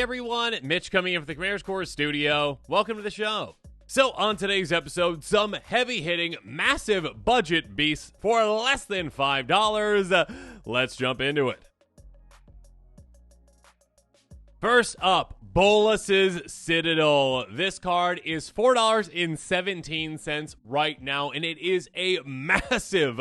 Hey everyone, Mitch coming in from the Commander's Core studio. Welcome to the show. So on today's episode, some heavy-hitting, massive budget beasts for less than $5. Let's jump into it. First up, Bolas's Citadel. This card is $4.17 right now, and it is a massive,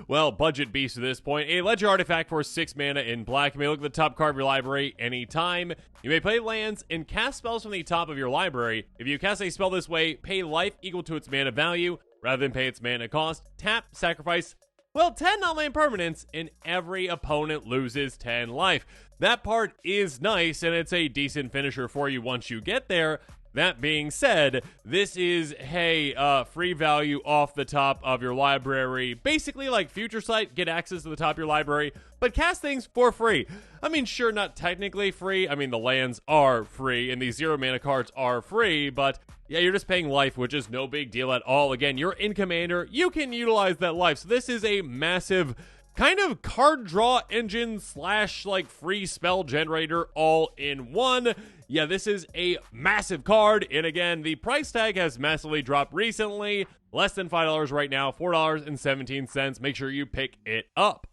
budget beast at this point. A Ledger artifact for 6 mana in black. You may look at the top card of your library anytime. You may play lands and cast spells from the top of your library. If you cast a spell this way, pay life equal to its mana value, rather than pay its mana cost. Tap, sacrifice, 10 non-land permanents, and every opponent loses 10 life. That part is nice, and it's a decent finisher for you once you get there. That being said, this is, free value off the top of your library. Basically like Future Sight, get access to the top of your library, but cast things for free. I mean, sure, not technically free. I mean, the lands are free, and these 0 mana cards are free, but yeah, you're just paying life, which is no big deal at all. Again, you're in Commander, you can utilize that life. So this is a massive kind of card draw engine slash free spell generator all in one. Yeah, this is a massive card, and again, the price tag has massively dropped recently. Less than $5 right now, $4.17. Make sure you pick it up.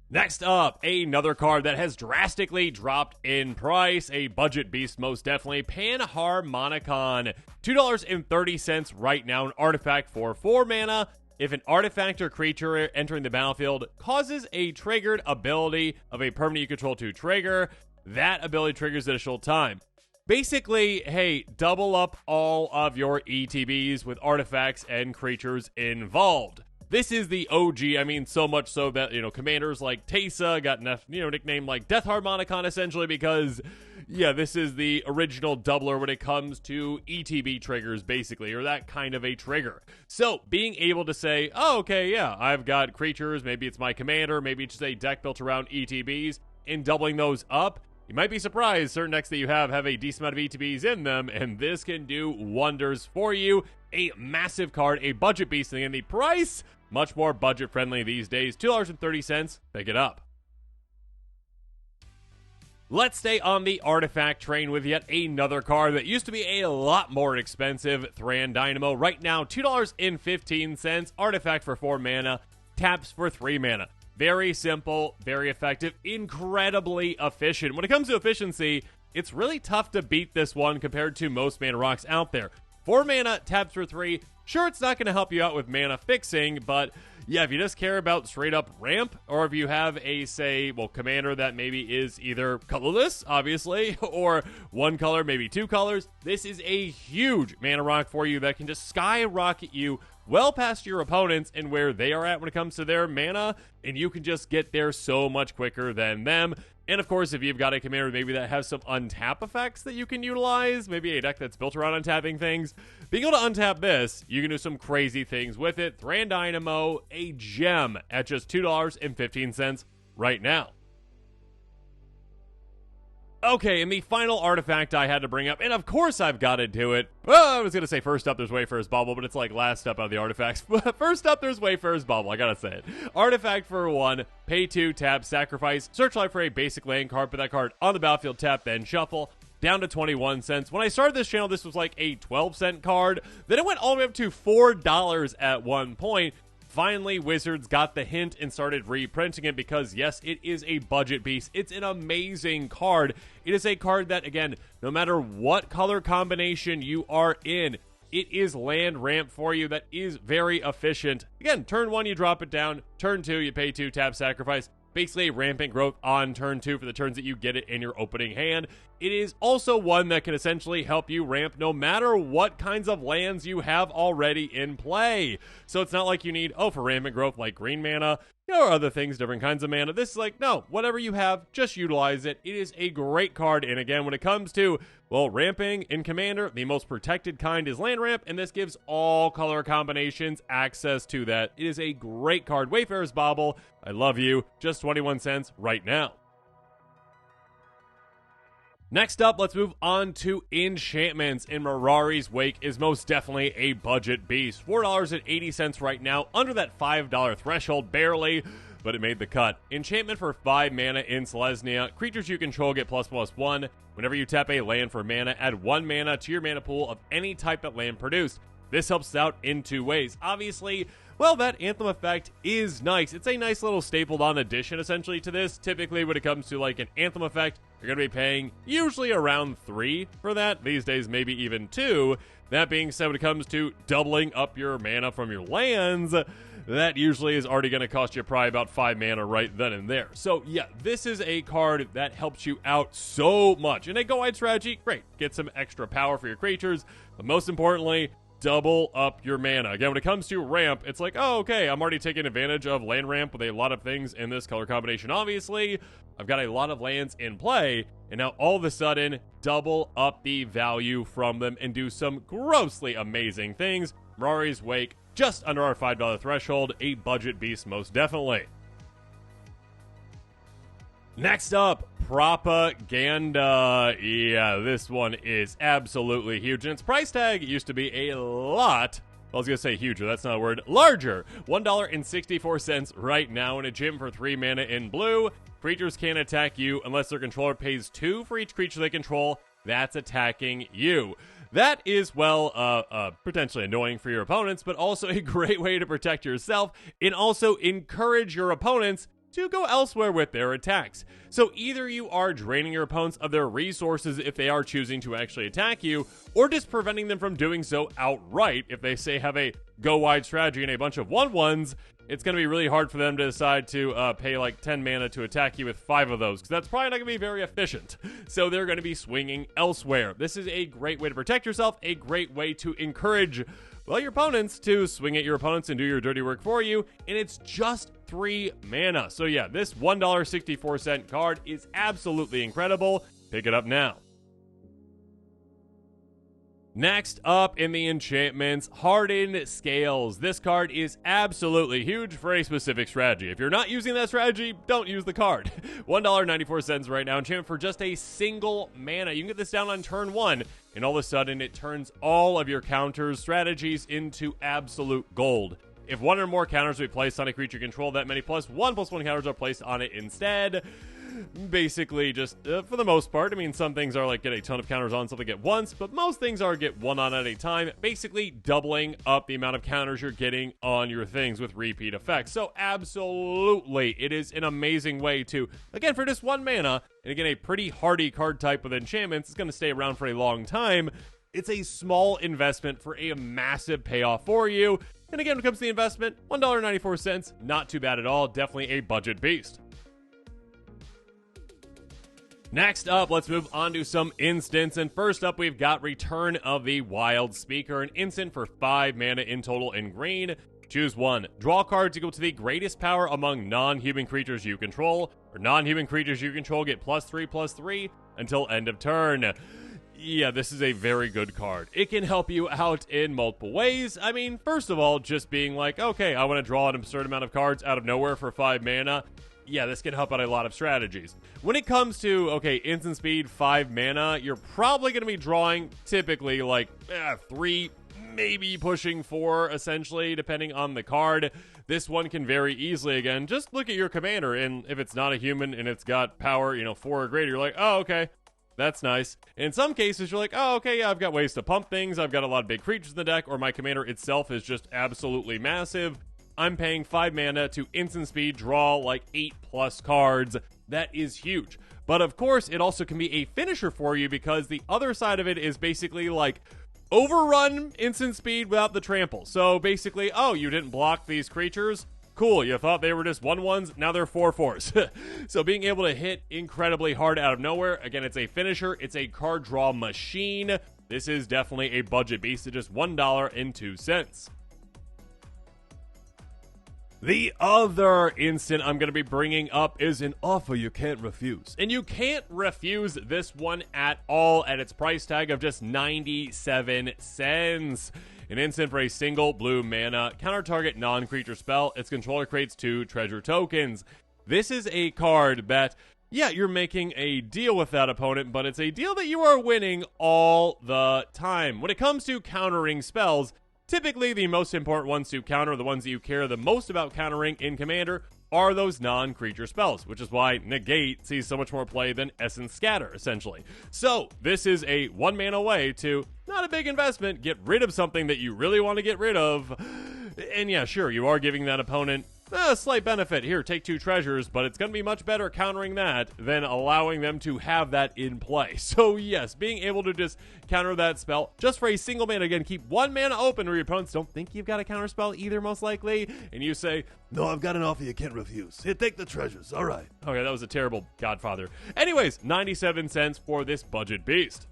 Next up, another card that has drastically dropped in price, a budget beast most definitely, Panharmonicon. $2.30 right now, an artifact for 4 mana. If an artifact or creature entering the battlefield causes a triggered ability of a permanent you control to trigger, that ability triggers additional time. Basically, double up all of your ETBs with artifacts and creatures involved. This is the OG, I mean, so much so that, commanders like Teysa got, nicknamed like Death Harmonicon, essentially, because, yeah, this is the original doubler when it comes to ETB triggers, basically, or that kind of a trigger. So, being able to say, oh, okay, yeah, I've got creatures, maybe it's my commander, maybe it's just a deck built around ETBs, and doubling those up, you might be surprised certain decks that you have a decent amount of ETBs in them, and this can do wonders for you. A massive card, a budget beast, and the price, much more budget friendly these days, $2.30, pick it up. Let's stay on the artifact train with yet another card that used to be a lot more expensive, Thran Dynamo. Right now, $2.15, artifact for 4 mana, taps for 3 mana. Very simple, very effective, incredibly efficient. When it comes to efficiency, it's really tough to beat this one compared to most mana rocks out there. 4 mana, taps for 3. Sure, it's not going to help you out with mana fixing, but yeah, if you just care about straight up ramp, or if you have a, commander that maybe is either colorless, obviously, or one color, maybe 2 colors, this is a huge mana rock for you that can just skyrocket you well past your opponents and where they are at when it comes to their mana, and you can just get there so much quicker than them. And of course, if you've got a commander maybe that has some untap effects that you can utilize, maybe a deck that's built around untapping things, being able to untap this, you can do some crazy things with it. Thran Dynamo, a gem at just $2.15 right now. Okay, and the final artifact I had to bring up, and of course I've got to do it. Well, I was going to say first up there's Wayfarer's Bauble, but it's like last up out of the artifacts. First up there's Wayfarer's Bauble, I gotta say it. Artifact for 1, pay 2, tap, sacrifice, search life for a basic land card, put that card on the battlefield, tap, then shuffle. Down to 21 cents. When I started this channel, this was like a 12-cent card. Then it went all the way up to $4 at one point. Finally, Wizards got the hint and started reprinting it because, yes, it is a budget beast. It's an amazing card. It is a card that, again, no matter what color combination you are in, it is land ramp for you that is very efficient. Again, turn 1, you drop it down. Turn 2, you pay 2, tap, sacrifice. Basically, rampant growth on turn 2 for the turns that you get it in your opening hand. It is also one that can essentially help you ramp no matter what kinds of lands you have already in play. So it's not like you need, for rampant growth, like green mana, or other things, different kinds of mana. This is like, no, whatever you have, just utilize it. It is a great card, and again, when it comes to, ramping in Commander, the most protected kind is land ramp, and this gives all color combinations access to that. It is a great card. Wayfarer's Bauble, I love you, just 21 cents right now. Next up, let's move on to enchantments, and Mirari's Wake is most definitely a budget beast. $4.80 right now, under that $5 threshold, barely. but it made the cut. Enchantment for 5 mana in Selesnya. Creatures you control get ++1. Whenever you tap a land for mana, add 1 mana to your mana pool of any type that land produced. This helps out in 2 ways. Obviously, well, that Anthem effect is nice. It's a nice little stapled on addition, essentially, to this. Typically, when it comes to, like, an Anthem effect, you're going to be paying usually around 3 for that. These days, maybe even 2. That being said, when it comes to doubling up your mana from your lands, that usually is already going to cost you probably about 5 mana right then and there. So, yeah, this is a card that helps you out so much. In a go-wide strategy, great. Get some extra power for your creatures, but most importantly, double up your mana. Again, when it comes to ramp, it's like, oh, okay, I'm already taking advantage of land ramp with a lot of things in this color combination. Obviously, I've got a lot of lands in play, and now all of a sudden, double up the value from them and do some grossly amazing things. Mirari's Wake, just under our $5 threshold, a budget beast most definitely. Next up, Propaganda. Yeah, this one is absolutely huge. And its price tag used to be a lot. I was going to say huger, that's not a word. Larger. $1.64 right now in a gym for 3 mana in blue. Creatures can't attack you unless their controller pays 2 for each creature they control that's attacking you. That is, well, potentially annoying for your opponents, but also a great way to protect yourself and also encourage your opponents to go elsewhere with their attacks. So either you are draining your opponents of their resources if they are choosing to actually attack you, or just preventing them from doing so outright. If they say have a go-wide strategy and a bunch of 1/1s, it's going to be really hard for them to decide to pay like 10 mana to attack you with 5 of those, because that's probably not going to be very efficient. So they're going to be swinging elsewhere. This is a great way to protect yourself, a great way to encourage, well, your opponents to swing at your opponents and do your dirty work for you, and it's just 3 mana. So yeah, this $1.64 card is absolutely incredible. Pick it up now. Next up in the enchantments, Hardened Scales. This card is absolutely huge for a specific strategy. If you're not using that strategy, don't use the card. $1.94 right now, enchantment for just a single mana. You can get this down on turn 1, and all of a sudden it turns all of your counters, strategies into absolute gold. If 1 or more counters will be placed on a creature you control, that many +1/+1 counters are placed on it instead. Basically, just for the most part, I mean, some things are like get a ton of counters on something at once, but most things are get 1 on at a time, basically doubling up the amount of counters you're getting on your things with repeat effects. So absolutely, it is an amazing way to, again, for just 1 mana, and again, a pretty hardy card type with enchantments, it's going to stay around for a long time. It's a small investment for a massive payoff for you. And again, when it comes to the investment, $1.94, not too bad at all. Definitely a budget beast. Next up, let's move on to some instants. And first up, we've got Return of the Wild Speaker, an instant for 5 mana in total in green. Choose 1. Draw cards equal to the greatest power among non-human creatures you control, or non-human creatures you control get +3/+3 until end of turn. Yeah, this is a very good card. It can help you out in multiple ways. I mean, first of all, just being like, okay, I want to draw an absurd amount of cards out of nowhere for 5 mana. Yeah, this can help out a lot of strategies. When it comes to, okay, instant speed, 5 mana, you're probably going to be drawing typically like 3, maybe pushing 4, essentially, depending on the card. This one can very easily, again, just look at your commander, and if it's not a human and it's got power, 4 or greater, you're like, oh, okay. That's nice. In some cases, you're like, oh, okay, yeah, I've got ways to pump things. I've got a lot of big creatures in the deck, or my commander itself is just absolutely massive. I'm paying 5 mana to instant speed, draw like 8+ cards. That is huge. But of course, it also can be a finisher for you, because the other side of it is basically like overrun instant speed without the trample. So basically, oh, you didn't block these creatures? Cool, you thought they were just 1/1s, now they're 4/4s. So being able to hit incredibly hard out of nowhere, again, it's a finisher, it's a card draw machine. This is definitely a budget beast at just $1.02. The other instant I'm going to be bringing up is an offer you can't refuse. And you can't refuse this one at all at its price tag of just 97 cents. An instant for a single blue mana, counter target non-creature spell. Its controller creates 2 treasure tokens. This is a card that, yeah, you're making a deal with that opponent, but it's a deal that you are winning all the time. When it comes to countering spells, typically the most important ones to counter, the ones that you care the most about countering in Commander, are those non-creature spells, which is why Negate sees so much more play than Essence Scatter, essentially. So this is a 1-mana way to, not a big investment, get rid of something that you really want to get rid of. And yeah, sure, you are giving that opponent a slight benefit. Here, take 2 treasures, but it's going to be much better countering that than allowing them to have that in play. So yes, being able to just counter that spell just for a single mana, again, keep 1 mana open where your opponents don't think you've got a counter spell either, most likely, and you say, no, I've got an offer you can't refuse. Here, take the treasures. All right. Okay, that was a terrible Godfather. Anyways, 97 cents for this Budget Beast.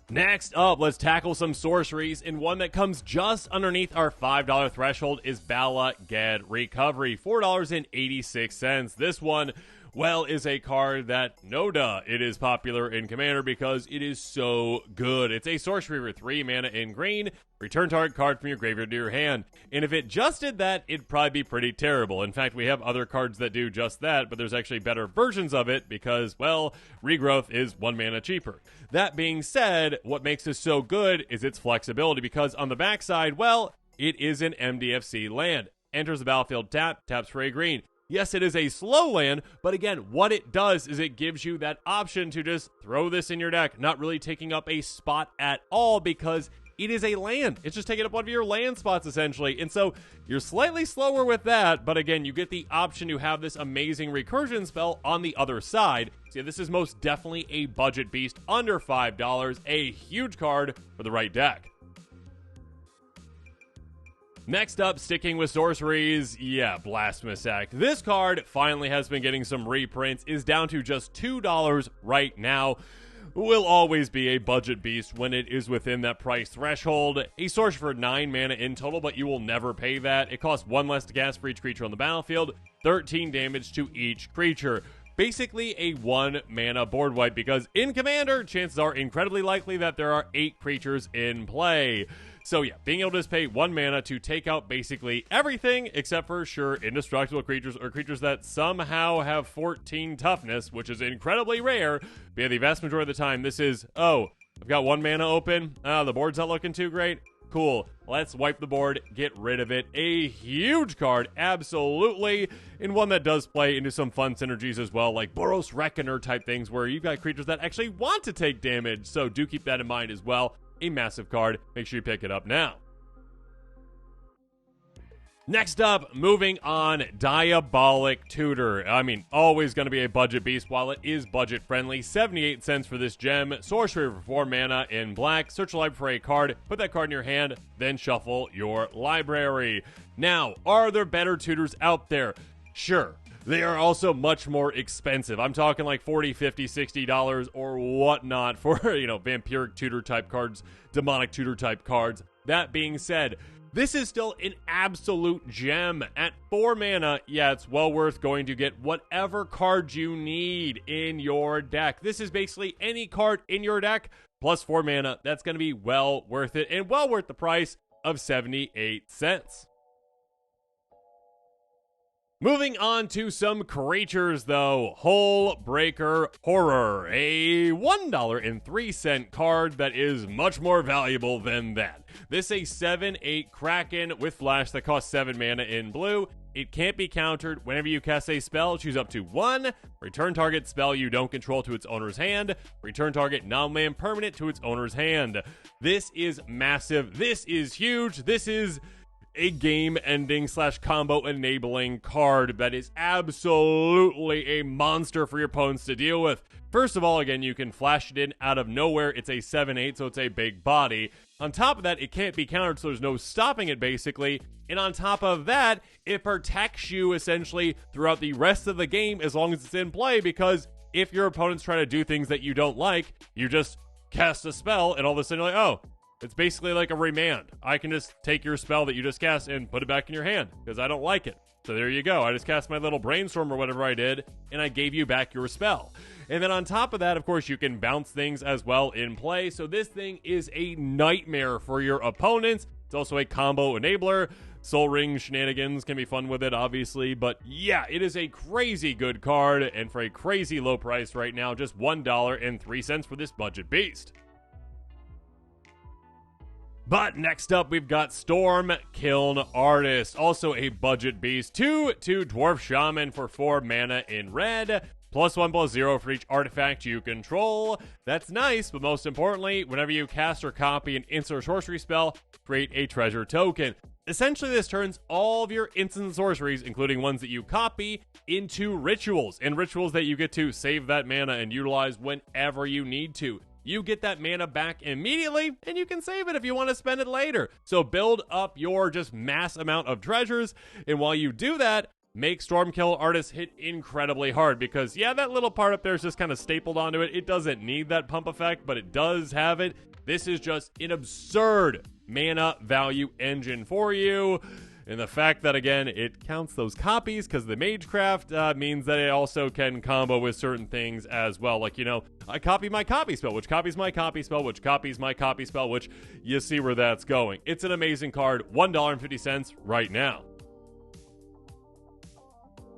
Next up, let's tackle some sorceries, and one that comes just underneath our $5 threshold is Bala Ged Recovery, $4.86. This one, well, is a card that, no duh, it is popular in Commander because it is so good. It's a sorcery for 3 mana in green, return target card from your graveyard to your hand. And if it just did that, it'd probably be pretty terrible. In fact, we have other cards that do just that, but there's actually better versions of it because, well, regrowth is 1 mana cheaper. That being said, what makes this so good is its flexibility because on the backside, well, it is an MDFC land. Enters the battlefield taps for a green. Yes, it is a slow land, but again, what it does is it gives you that option to just throw this in your deck, not really taking up a spot at all because it is a land. It's just taking up one of your land spots, essentially. And so you're slightly slower with that, but again, you get the option to have this amazing recursion spell on the other side. So yeah, this is most definitely a budget beast under $5, a huge card for the right deck. Next up, sticking with sorceries, yeah, Blasphemous Act. This card finally has been getting some reprints, is down to just $2 right now. Will always be a budget beast when it is within that price threshold. A sorcery for 9 mana in total, but you will never pay that. It costs 1 less to cast for each creature on the battlefield, 13 damage to each creature. Basically a 1 mana board wipe because in Commander, chances are incredibly likely that there are 8 creatures in play. So yeah, being able to just pay 1 mana to take out basically everything except for, sure, indestructible creatures or creatures that somehow have 14 toughness, which is incredibly rare. But yeah, the vast majority of the time, this is, oh, I've got 1 mana open. The board's not looking too great. Cool. Let's wipe the board, get rid of it. A huge card, absolutely, and one that does play into some fun synergies as well, like Boros Reckoner type things where you've got creatures that actually want to take damage, so do keep that in mind as well. A massive card. Make sure you pick it up now. Next up, moving on, Diabolic Tutor. I mean, always going to be a budget beast while it is budget friendly. 78 cents for this gem. Sorcery for 4 mana in black. Search the library for a card. Put that card in your hand, then shuffle your library. Now, are there better tutors out there? Sure. They are also much more expensive. I'm talking like $40, $50, $60 or whatnot for, vampiric tutor type cards, demonic tutor type cards. That being said, this is still an absolute gem. At 4 mana, yeah, it's well worth going to get whatever card you need in your deck. This is basically any card in your deck plus 4 mana. That's going to be well worth it and well worth the price of 78 cents. Moving on to some creatures, though. Hullbreaker Horror, a $1.03 card that is much more valuable than that. This is a 7/8 Kraken with Flash that costs 7 mana in blue. It can't be countered. Whenever you cast a spell, choose up to 1. Return target spell you don't control to its owner's hand. Return target non-land permanent to its owner's hand. This is massive. This is huge. This is a game-ending / combo-enabling card that is absolutely a monster for your opponents to deal with. First of all, again, you can flash it in out of nowhere. It's a 7/8, so it's a big body. On top of that, it can't be countered, so there's no stopping it, basically. And on top of that, it protects you, essentially, throughout the rest of the game as long as it's in play, because if your opponents try to do things that you don't like, you just cast a spell, and all of a sudden you're like, oh, it's basically like a remand. I can just take your spell that you just cast and put it back in your hand because I don't like it. So there you go. I just cast my little brainstorm or whatever I did, and I gave you back your spell. And then on top of that, of course, you can bounce things as well in play. So this thing is a nightmare for your opponents. It's also a combo enabler. Soul Ring shenanigans can be fun with it, obviously. But yeah, it is a crazy good card. And for a crazy low price right now, just $1.03 for this budget beast. But next up, we've got Storm-Kiln Artist, also a budget beast. 2/2 Dwarf Shaman for 4 mana in red. +1/+0 for each artifact you control. That's nice, but most importantly, whenever you cast or copy an instant or sorcery spell, create a treasure token. Essentially, this turns all of your instant sorceries, including ones that you copy, into rituals, and rituals that you get to save that mana and utilize whenever you need to. You get that mana back immediately, and you can save it if you want to spend it later. So build up your just mass amount of treasures, and while you do that, make Storm-Kiln Artist hit incredibly hard, because yeah, that little part up there is just kind of stapled onto it. It doesn't need that pump effect, but it does have it. This is just an absurd mana value engine for you. And the fact that, again, it counts those copies because the Magecraft means that it also can combo with certain things as well. Like, you know, I copy my copy spell, which copies my copy spell, which copies my copy spell, which you see where that's going. It's an amazing card. $1.50 right now.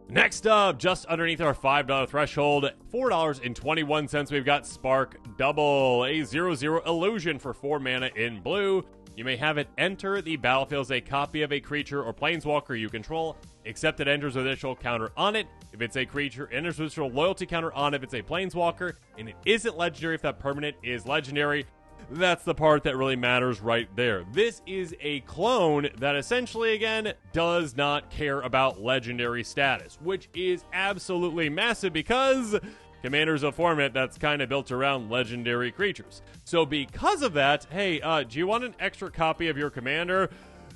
Next up, just underneath our $5 threshold, $4.21, we've got Spark Double, a 0/0 illusion for 4 mana in blue. You may have it enter the battlefield as a copy of a creature or planeswalker you control, except it enters with additional counter on it. If it's a creature, it enters with additional loyalty counter on it if it's a planeswalker, and it isn't legendary if that permanent is legendary. That's the part that really matters right there. This is a clone that essentially, again, does not care about legendary status, which is absolutely massive because Commander's a format that's kind of built around legendary creatures. So because of that, hey, do you want an extra copy of your commander?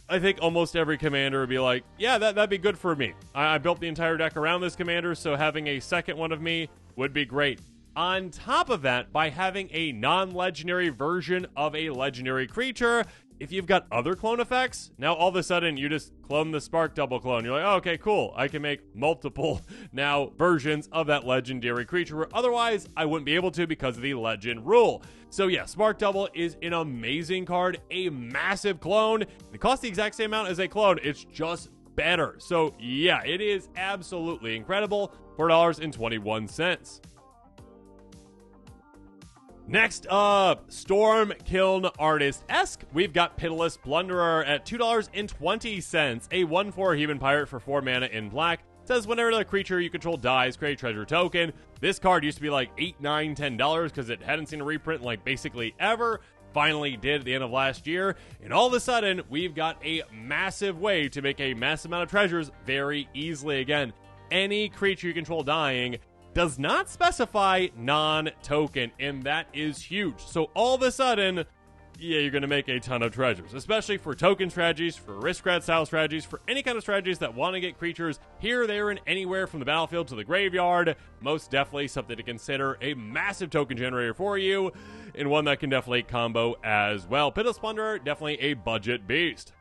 I think almost every commander would be like, yeah, that'd be good for me. I built the entire deck around this commander, so having a second one of me would be great. On top of that, by having a non-legendary version of a legendary creature, if you've got other clone effects, now all of a sudden you just clone the Spark Double clone. You're like, oh, okay, cool. I can make multiple now versions of that legendary creature, where otherwise I wouldn't be able to because of the legend rule. So yeah, Spark Double is an amazing card, a massive clone. It costs the exact same amount as a clone. It's just better. So yeah, it is absolutely incredible. $4.21. Next up, Storm-Kiln Artist-esque. We've got Pitiless Plunderer at $2.20. A 1/4 Human Pirate for 4 mana in black. Says whenever the creature you control dies, create a treasure token. This card used to be like $8, $9, $10 because it hadn't seen a reprint like basically ever. Finally did at the end of last year. And all of a sudden, we've got a massive way to make a massive amount of treasures very easily. Again, any creature you control dying does not specify non-token, and that is huge. So all of a sudden, yeah, you're going to make a ton of treasures, especially for token strategies, for risk-grad style strategies, for any kind of strategies that want to get creatures here, there, and anywhere from the battlefield to the graveyard. Most definitely something to consider, a massive token generator for you, and one that can definitely combo as well. Pitiless Plunderer, definitely a budget beast.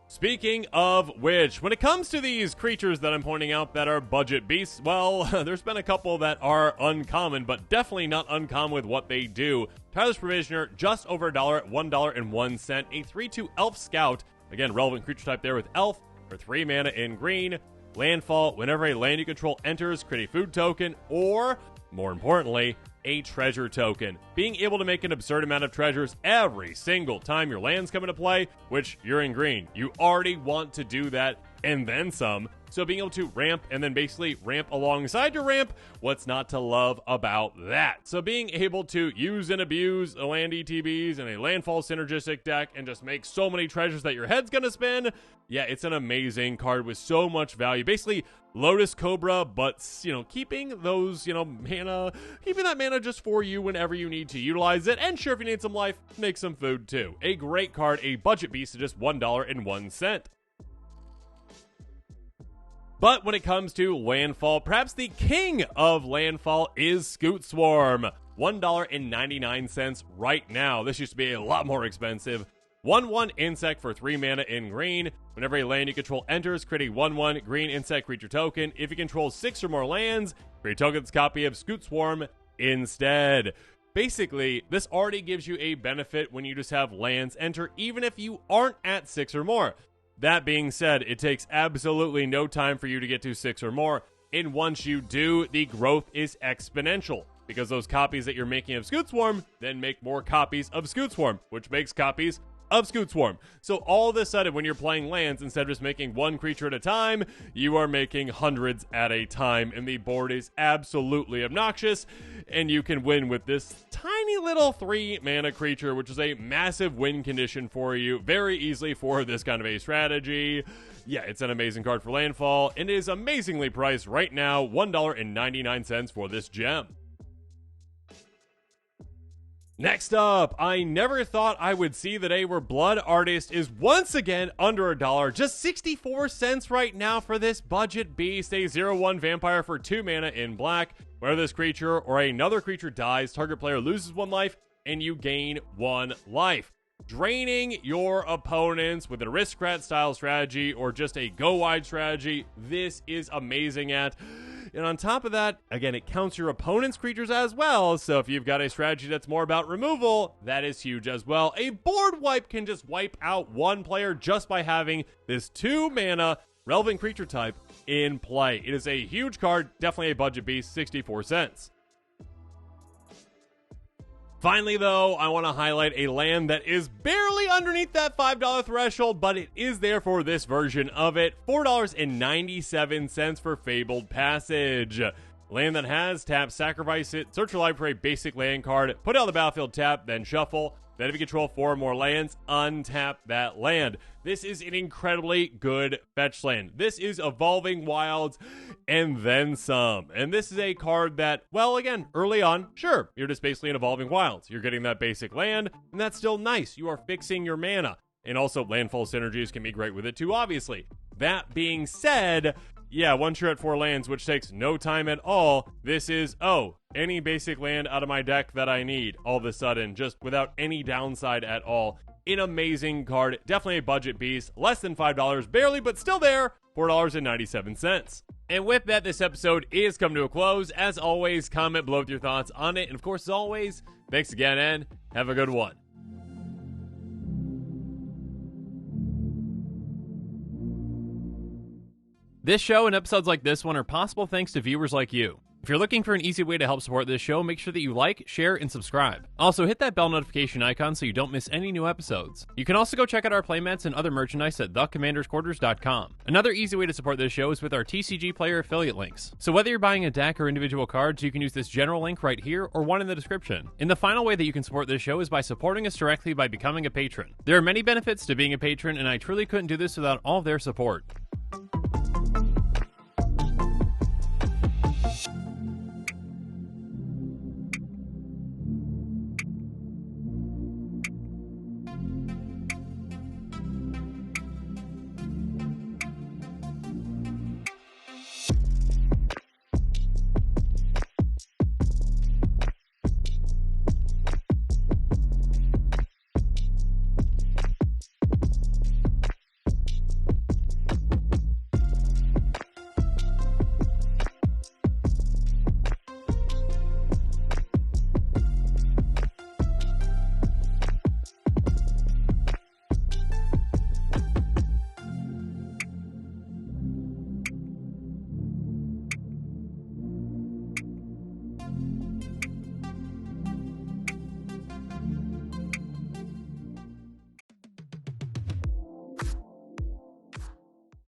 Speaking of which, when it comes to these creatures that I'm pointing out that are budget beasts, well, there's been a couple that are uncommon, but definitely not uncommon with what they do. Tireless Provisioner, just over $1 at $1.01. A 3/2 Elf Scout, again, relevant creature type there with Elf, for 3 mana in green. Landfall, whenever a land you control enters, create a food token, or, more importantly, a treasure token. Being able to make an absurd amount of treasures every single time your lands come into play, which you're in green. You already want to do that and then some. So being able to ramp and then basically ramp alongside your ramp, what's not to love about that? So being able to use and abuse a land ETBs and a landfall synergistic deck and just make so many treasures that your head's gonna spin, yeah, it's an amazing card with so much value. Basically, Lotus Cobra, but, you know, keeping those, mana, keeping that mana just for you whenever you need to utilize it. And sure, if you need some life, make some food too. A great card, a budget beast at just $1.01. But when it comes to landfall, perhaps the king of landfall is Scoot Swarm. $1.99 right now. This used to be a lot more expensive. 1/1 insect for 3 mana in green. Whenever a land you control enters, create a 1/1 green insect creature token. If you control 6 or more lands, create a token's copy of Scoot Swarm instead. Basically, this already gives you a benefit when you just have lands enter, even if you aren't at 6 or more. That being said, it takes absolutely no time for you to get to 6 or more, and once you do, the growth is exponential. because those copies that you're making of Scoot Swarm then make more copies of Scoot Swarm, which makes copies of Scoot Swarm. So all of a sudden, when you're playing lands, instead of just making one creature at a time, you are making hundreds at a time, and the board is absolutely obnoxious, and you can win with this tiny little 3 mana creature, which is a massive win condition for you very easily for this kind of a strategy. Yeah, it's an amazing card for landfall, and it is amazingly priced right now, $1.99 for this gem. Next up, I never thought I would see the day where Blood Artist is once again under $1, just 64 cents right now for this Budget Beast, a 0/1 vampire for 2 mana in black. Whether this creature or another creature dies, target player loses 1 life, and you gain 1 life. Draining your opponents with an aristocrat style strategy or just a go wide strategy, this is amazing at. And on top of that, again, it counts your opponent's creatures as well. So if you've got a strategy that's more about removal, that is huge as well. A board wipe can just wipe out 1 player just by having this 2 mana relevant creature type in play. It is a huge card, definitely a budget beast, 64 cents. Finally, though, I want to highlight a land that is barely underneath that $5 threshold, but it is there for this version of it. $4.97 for Fabled Passage. Land that has tap, sacrifice it, search your library for a basic land card, put it on the battlefield, tap, then shuffle. Then if you control 4 or more lands, untap that land. This is an incredibly good fetch land. This is Evolving Wilds and then some. And this is a card that, well, again, early on, sure, you're just basically an Evolving Wilds. You're getting that basic land, and that's still nice. You are fixing your mana. And also, landfall synergies can be great with it too, obviously. That being said, yeah, once you're at 4 lands, which takes no time at all, this is, any basic land out of my deck that I need, all of a sudden, just without any downside at all. An amazing card, definitely a budget beast, less than $5, barely, but still there, $4.97. And with that, this episode is coming to a close. As always, comment below with your thoughts on it. And of course, as always, thanks again, and have a good one. This show and episodes like this one are possible thanks to viewers like you. If you're looking for an easy way to help support this show, make sure that you like, share, and subscribe. Also, hit that bell notification icon so you don't miss any new episodes. You can also go check out our playmats and other merchandise at thecommandersquarters.com. Another easy way to support this show is with our TCG Player affiliate links. So whether you're buying a deck or individual cards, you can use this general link right here or one in the description. And the final way that you can support this show is by supporting us directly by becoming a patron. There are many benefits to being a patron, and I truly couldn't do this without all their support.